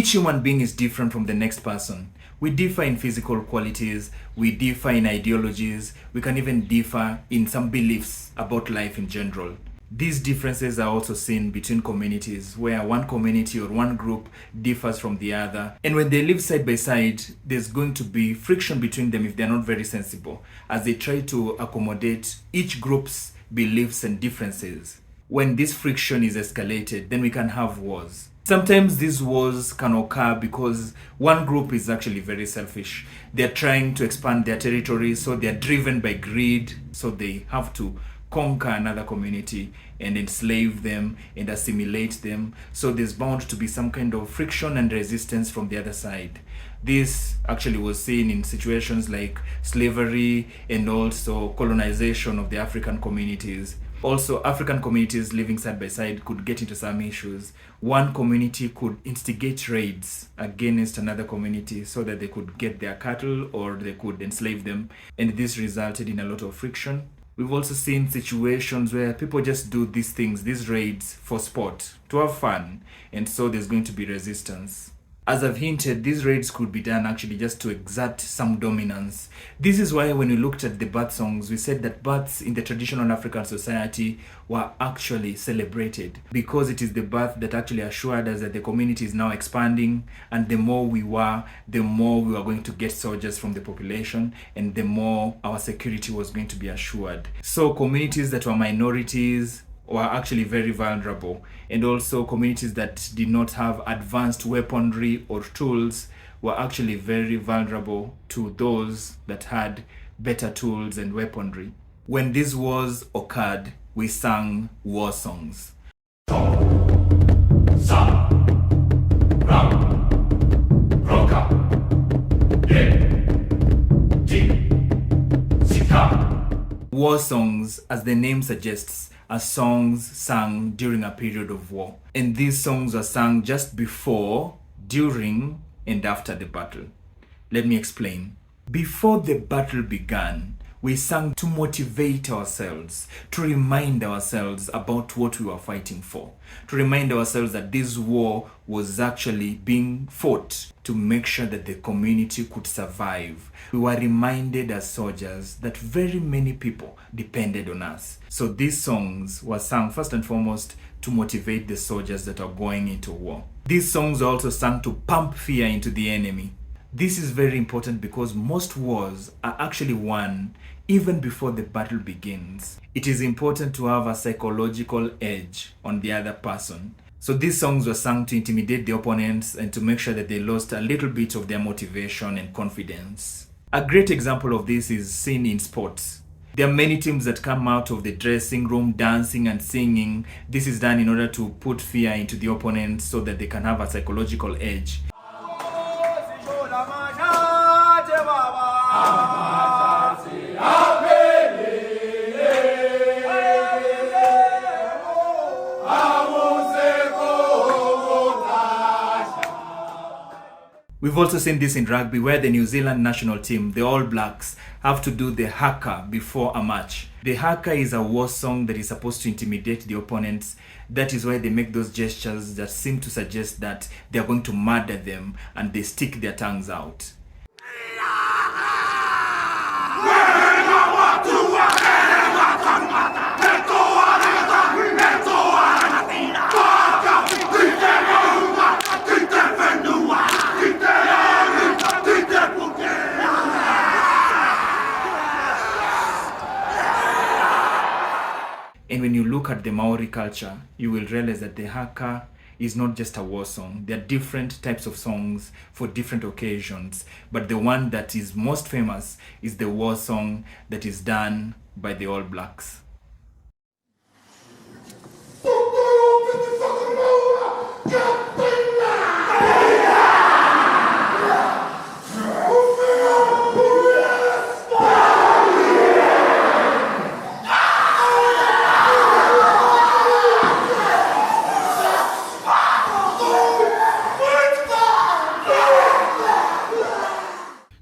Each human being is different from the next person. We differ in physical qualities, we differ in ideologies, we can even differ in some beliefs about life in general. These differences are also seen between communities, where one community or one group differs from the other. And when they live side by side, there's going to be friction between them if they're not very sensible, as they try to accommodate each group's beliefs and differences. When this friction is escalated, then we can have wars. Sometimes these wars can occur because one group is actually very selfish. They're trying to expand their territory, so they're driven by greed, so they have to conquer another community and enslave them and assimilate them. So there's bound to be some kind of friction and resistance from the other side. This actually was seen in situations like slavery and also colonization of the African communities. Also, African communities living side by side could get into some issues. One community could instigate raids against another community so that they could get their cattle or they could enslave them, and this resulted in a lot of friction. We've also seen situations where people just do these things, these raids, for sport, to have fun, and so there's going to be resistance. As I've hinted, these raids could be done actually just to exert some dominance. This is why when we looked at the birth songs, we said that births in the traditional African society were actually celebrated, because it is the birth that actually assured us that the community is now expanding, and the more we were going to get soldiers from the population, and the more our security was going to be assured. So communities that were minorities were actually very vulnerable, and also communities that did not have advanced weaponry or tools were actually very vulnerable to those that had better tools and weaponry. When these wars occurred, we sang war songs. War songs, as the name suggests, are songs sung during a period of war. And these songs are sung just before, during, and after the battle. Let me explain. Before the battle began, we sang to motivate ourselves, to remind ourselves about what we were fighting for, to remind ourselves that this war was actually being fought to make sure that the community could survive. We were reminded as soldiers that very many people depended on us. So these songs were sung first and foremost to motivate the soldiers that are going into war. These songs are also sung to pump fear into the enemy. This is very important because most wars are actually won even before the battle begins. It is important to have a psychological edge on the other person. So these songs were sung to intimidate the opponents and to make sure that they lost a little bit of their motivation and confidence. A great example of this is seen in sports. There are many teams that come out of the dressing room dancing and singing. This is done in order to put fear into the opponents so that they can have a psychological edge. We've also seen this in rugby, where the New Zealand national team, the All Blacks, have to do the haka before a match. The haka is a war song that is supposed to intimidate the opponents. That is why they make those gestures that seem to suggest that they are going to murder them, and they stick their tongues out. And when you look at the Maori culture, you will realize that the haka is not just a war song. There are different types of songs for different occasions, but the one that is most famous is the war song that is done by the All Blacks.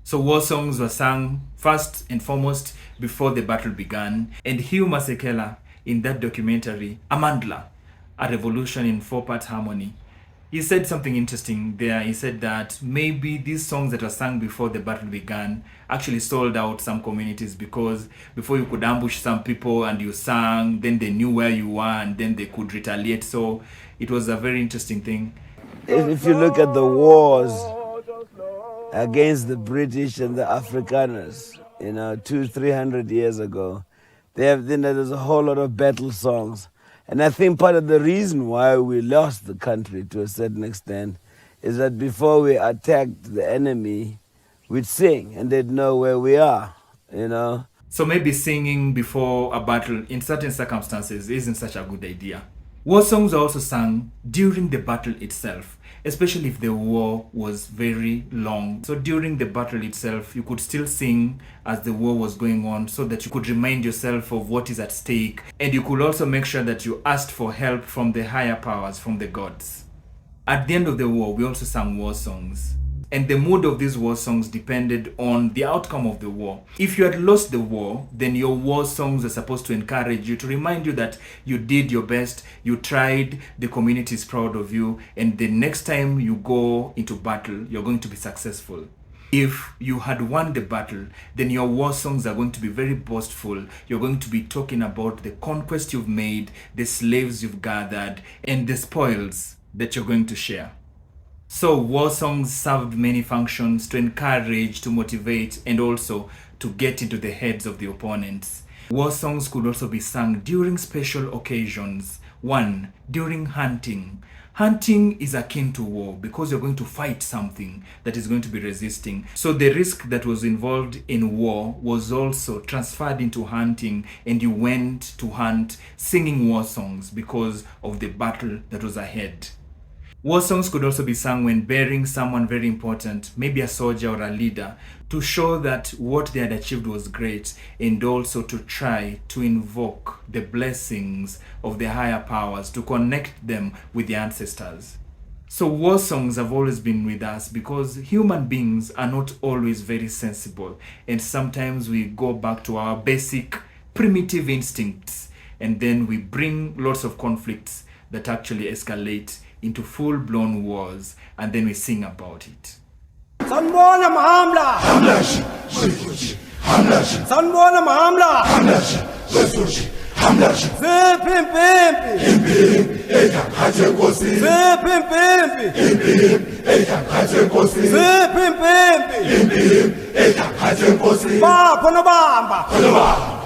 So war songs were sung first and foremost before the battle began. And Hugh Masekela, in that documentary, Amandla, A Revolution in Four-Part Harmony, He said something interesting there. He said that maybe these songs that were sung before the battle began actually sold out some communities, because before you could ambush some people and you sang, then they knew where you were and then they could retaliate. So it was a very interesting thing. If you look at the wars against the British and the Afrikaners, 200-300 years ago, there's a whole lot of battle songs. And I think part of the reason why we lost the country to a certain extent is that before we attacked the enemy, we'd sing and they'd know where we are, So maybe singing before a battle in certain circumstances isn't such a good idea. War songs are also sung during the battle itself, especially if the war was very long. So during the battle itself, you could still sing as the war was going on, so that you could remind yourself of what is at stake. And you could also make sure that you asked for help from the higher powers, from the gods. At the end of the war, we also sang war songs. And the mood of these war songs depended on the outcome of the war. If you had lost the war, then your war songs are supposed to encourage you, to remind you that you did your best, you tried, the community is proud of you, and the next time you go into battle, you're going to be successful. If you had won the battle, then your war songs are going to be very boastful. You're going to be talking about the conquest you've made, the slaves you've gathered, and the spoils that you're going to share. So war songs served many functions: to encourage, to motivate, and also to get into the heads of the opponents. War songs could also be sung during special occasions. 1. During hunting. Hunting is akin to war because you're going to fight something that is going to be resisting. So the risk that was involved in war was also transferred into hunting, and you went to hunt singing war songs because of the battle that was ahead. War songs could also be sung when burying someone very important, maybe a soldier or a leader, to show that what they had achieved was great, and also to try to invoke the blessings of the higher powers, to connect them with the ancestors. So war songs have always been with us because human beings are not always very sensible, and sometimes we go back to our basic primitive instincts, and then we bring lots of conflicts that actually escalate into full-blown wars, and then we sing about it. Sanbona Mahamla Hamlash Hamlash Sanbona Mahamla Hamlash Hamlash Zepimpi Eka Haje Kosi Zepimpi Eka Haje Kosi Zepimpi Eka Haje Kosi Ba Ponobamba